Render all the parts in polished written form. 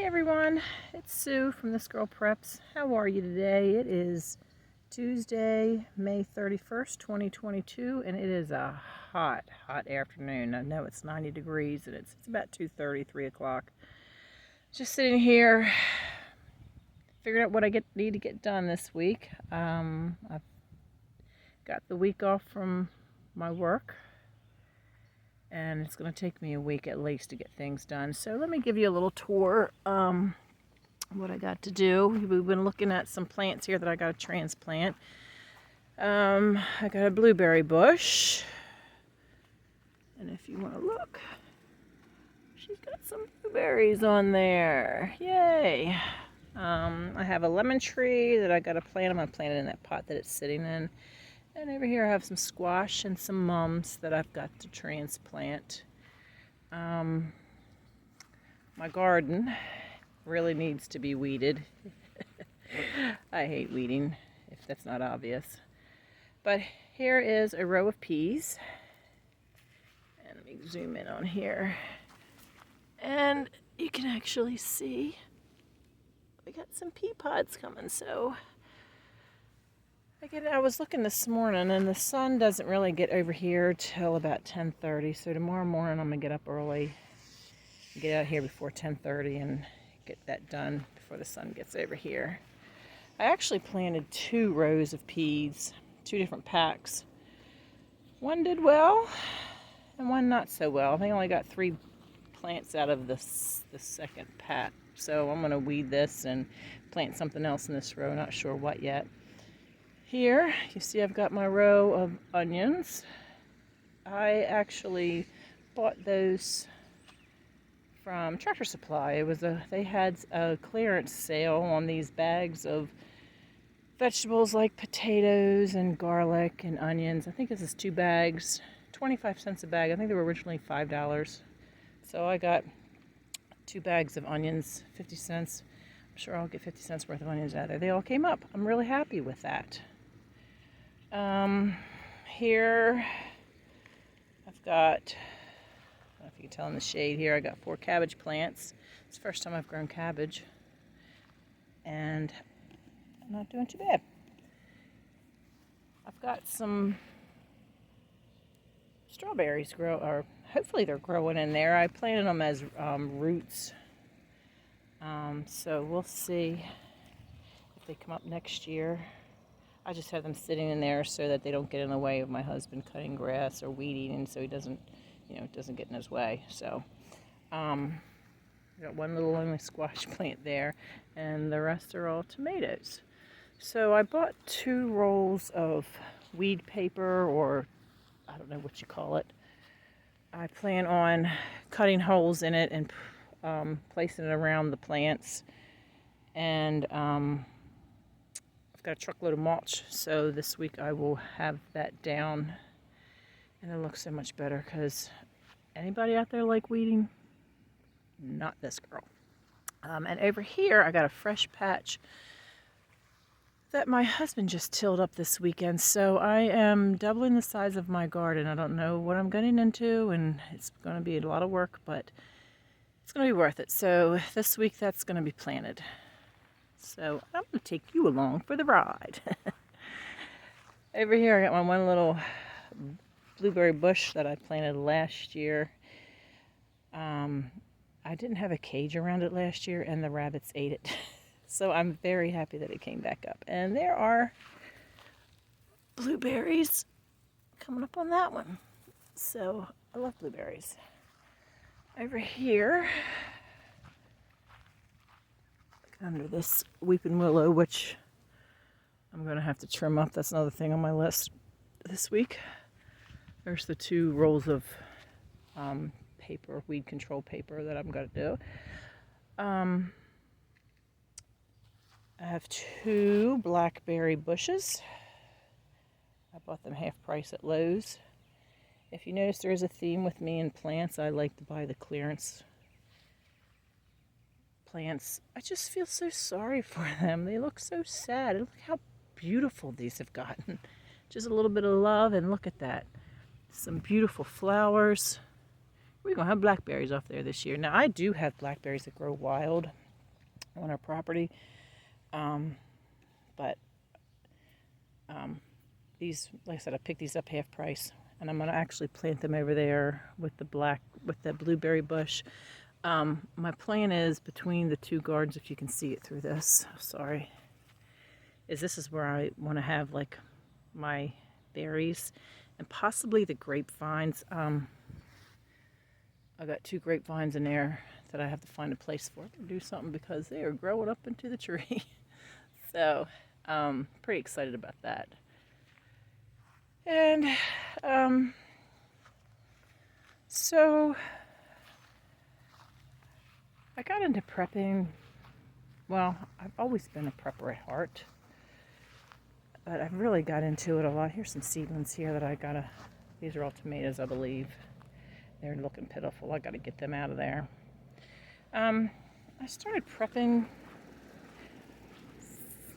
Hey everyone, it's Sue from This Girl Preps. How are you today? It is Tuesday, May 31st, 2022, and it is a hot afternoon. I know it's 90 degrees and it's about 2:30, 3 o'clock. Just sitting here, figuring out what I need to get done this week. I've got the week off from my work, and it's going to take me a week at least to get things done. So let me give you a little tour what I got to do. We've been looking at some plants here that I got to transplant. I got a blueberry bush, and if you want to look, she's got some blueberries on there. Yay! I have a lemon tree that I got to plant. I'm going to plant it in that pot that it's sitting in. And over here I have some squash and some mums that I've got to transplant. My garden really needs to be weeded. I hate weeding, if that's not obvious. But here is a row of peas. And let me zoom in on here. And you can actually see we got some pea pods coming, so I was looking this morning, and the sun doesn't really get over here till about 10:30. So tomorrow morning I'm gonna get up early, get out here before 10:30, and get that done before the sun gets over here. I actually planted 2 rows of peas, 2 different packs. One did well, and one not so well. I think I only got 3 plants out of the second pack. So I'm gonna weed this and plant something else in this row. Not sure what yet. Here, you see I've got my row of onions. I actually bought those from Tractor Supply. They had a clearance sale on these bags of vegetables like potatoes and garlic and onions. I think this is 2 bags, 25 cents a bag. I think they were originally $5. So I got 2 bags of onions, 50 cents. I'm sure I'll get 50 cents worth of onions out of there. They all came up. I'm really happy with that. Here I've got, I don't know if you can tell in the shade here, I got 4 cabbage plants. It's the first time I've grown cabbage, and I'm not doing too bad. I've got some strawberries or hopefully they're growing in there. I planted them as roots, so we'll see if they come up next year. I just have them sitting in there so that they don't get in the way of my husband cutting grass or weeding, and so he doesn't get in his way. So, I got one little only squash plant there, and the rest are all tomatoes. So I bought 2 rolls of weed paper, or I don't know what you call it. I plan on cutting holes in it and placing it around the plants, and got a truckload of mulch, so this week I will have that down, and it looks so much better. Because anybody out there like weeding? Not this girl. And over here I got a fresh patch that my husband just tilled up this weekend, so I am doubling the size of my garden. I don't know what I'm getting into, and it's going to be a lot of work, but it's going to be worth it. So this week that's going to be planted. So I'm going to take you along for the ride. Over here I got my one little blueberry bush that I planted last year. I didn't have a cage around it last year, and the rabbits ate it. So I'm very happy that it came back up. And there are blueberries coming up on that one. So I love blueberries. Over here, under this weeping willow, which I'm going to have to trim up. That's another thing on my list this week. There's the 2 rolls of paper, weed control paper, that I'm going to do. I have 2 blackberry bushes. I bought them half price at Lowe's. If you notice, there is a theme with me in plants. I like to buy the clearance plants. I just feel so sorry for them. They look so sad. Look how beautiful these have gotten. Just a little bit of love, and look at that. Some beautiful flowers. We're going to have blackberries off there this year. Now, I do have blackberries that grow wild, on our property. But these, like I said, I picked these up half price, and I'm going to actually plant them over there with the blueberry bush. My plan is between the two gardens, if you can see it through this, sorry, this is where I want to have like my berries and possibly the grapevines. I got 2 grapevines in there that I have to find a place for to do something because they are growing up into the tree. So, pretty excited about that. And, so I got into prepping. Well, I've always been a prepper at heart, but I've really got into it a lot. Here's some seedlings here that I gotta, these are all tomatoes, I believe. They're looking pitiful. I gotta get them out of there. I started prepping,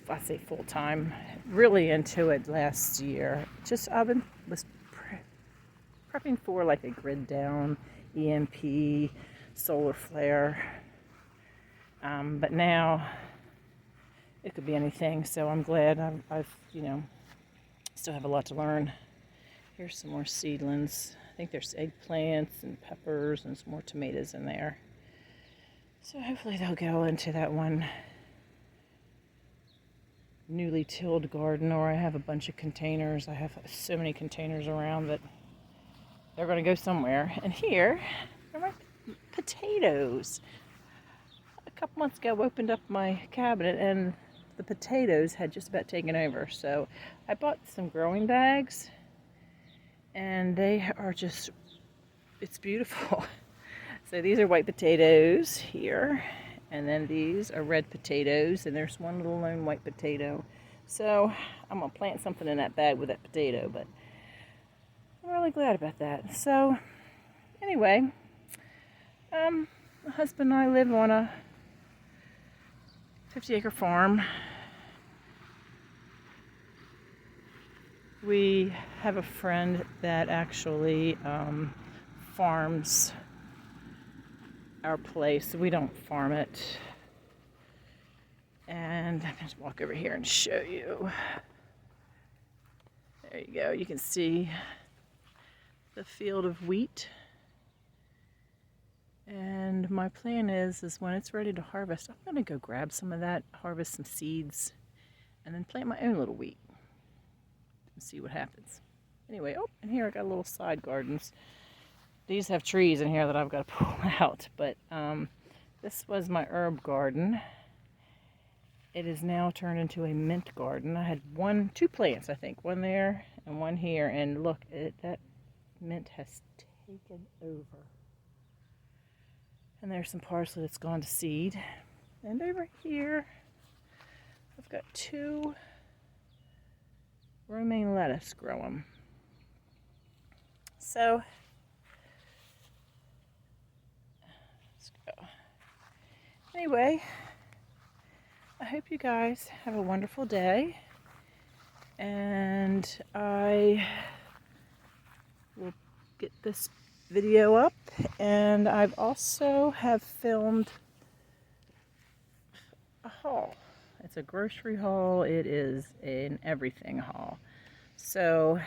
I say full time, really into it last year. Just was prepping for like a grid down, EMP, solar flare. But now it could be anything. So I'm glad I've still have a lot to learn. Here's some more seedlings. I think there's eggplants and peppers and some more tomatoes in there. So hopefully they'll go into that one newly tilled garden, or I have a bunch of containers. I have so many containers around that they're going to go somewhere. And here are my potatoes. A couple months ago I opened up my cabinet and the potatoes had just about taken over. So I bought some growing bags and they are just, it's beautiful. So these are white potatoes here, and then these are red potatoes, and there's one little lone white potato. So I'm going to plant something in that bag with that potato, but I'm really glad about that. So anyway, my husband and I live on a 50-acre farm. We have a friend that actually farms our place. We don't farm it. And I'm going to walk over here and show you. There you go. You can see the field of wheat. And my plan is when it's ready to harvest, I'm going to go grab some of that, harvest some seeds, and then plant my own little wheat and see what happens. Anyway, oh, and here I got little side gardens. These have trees in here that I've got to pull out, but this was my herb garden. It is now turned into a mint garden. I had 2 plants, I think, one there and one here, and look, that mint has taken over. And there's some parsley that's gone to seed. And over here, I've got 2 romaine lettuce growing. So, let's go. Anyway, I hope you guys have a wonderful day. And I will get this video up, and I've also filmed a haul. It's a grocery haul. It is an everything haul. So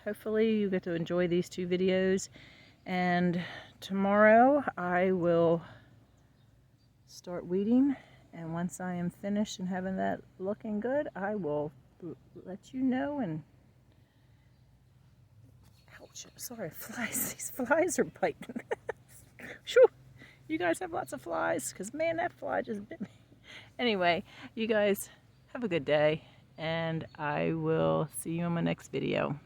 hopefully you get to enjoy these 2 videos, and tomorrow I will start weeding, and once I am finished and having that looking good, I will let you know. And sorry, flies. These flies are biting. Shoo! You guys have lots of flies, because man, that fly just bit me. Anyway, you guys have a good day, and I will see you in my next video.